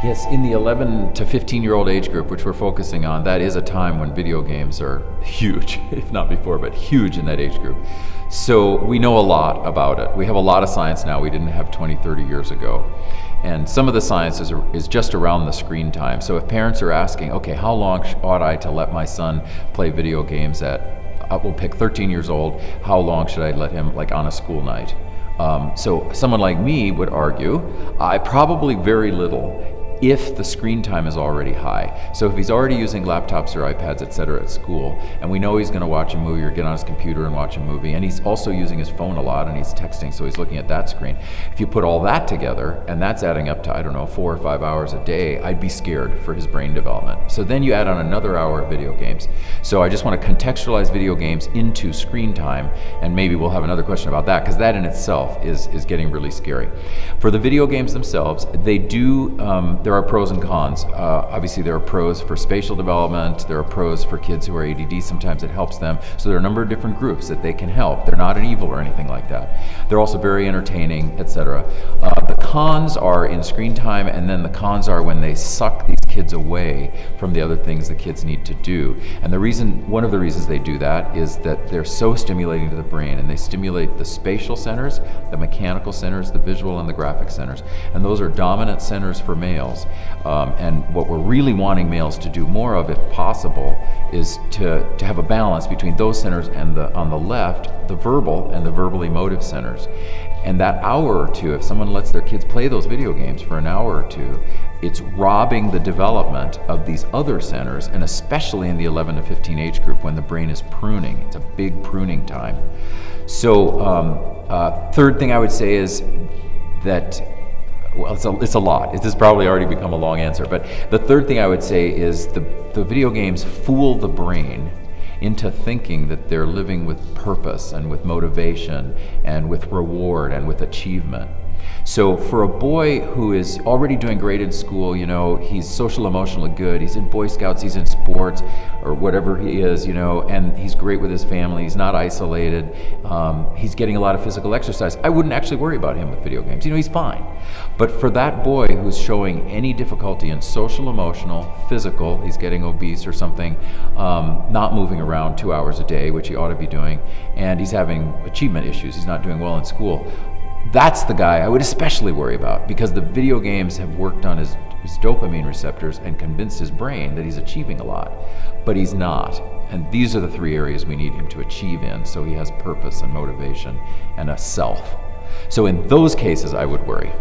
Yes, in the 11 to 15-year-old age group, which we're focusing on, that is a time when video games are huge, if not before, but huge in that age group. So we know a lot about it. We have a lot of science now we didn't have 20, 30 years ago. And some of the science is just around the screen time. So if parents are asking, okay, how long ought I to let my son play video games we'll pick 13 years old, how long should I let him, like on a school night? So someone like me would argue, I probably very little if the screen time is already high. So if he's already using laptops or iPads, etc. at school, and we know he's gonna watch a movie or get on his computer and watch a movie, and he's also using his phone a lot and he's texting, so he's looking at that screen. If you put all that together, and that's adding up to, I don't know, 4 or 5 hours a day, I'd be scared for his brain development. So then you add on another hour of video games. So I just wanna contextualize video games into screen time, and maybe we'll have another question about that, because that in itself is getting really scary. For the video games themselves, they do, there are pros and cons. Obviously there are pros for spatial development, there are pros for kids who are ADD, sometimes it helps them. So there are a number of different groups that they can help. They're not an evil or anything like that. They're also very entertaining, etc. The cons are in screen time, and then the cons are when they suck these kids away from the other things the kids need to do. And one of the reasons they do that is that they're so stimulating to the brain, and they stimulate the spatial centers, the mechanical centers, the visual and the graphic centers. And those are dominant centers for males. And what we're really wanting males to do more of, if possible, is to have a balance between those centers and on the left, the verbal and the verbal emotive centers. And that hour or two, if someone lets their kids play those video games for an hour or two, it's robbing the development of these other centers, and especially in the 11 to 15 age group when the brain is pruning. It's a big pruning time. So third thing I would say is that, well, it's a lot. This has probably already become a long answer, but the third thing I would say is the video games fool the brain into thinking that they're living with purpose and with motivation and with reward and with achievement. So for a boy who is already doing great in school, you know, he's social emotionally good, he's in Boy Scouts, he's in sports, or whatever he is, you know, and he's great with his family, he's not isolated, he's getting a lot of physical exercise, I wouldn't actually worry about him with video games. You know, he's fine. But for that boy who's showing any difficulty in social, emotional, physical, he's getting obese or something, not moving around 2 hours a day, which he ought to be doing, and he's having achievement issues, he's not doing well in school, that's the guy I would especially worry about, because the video games have worked on his dopamine receptors and convinced his brain that he's achieving a lot, but he's not. And these are the 3 areas we need him to achieve in, so he has purpose and motivation and a self. So in those cases, I would worry.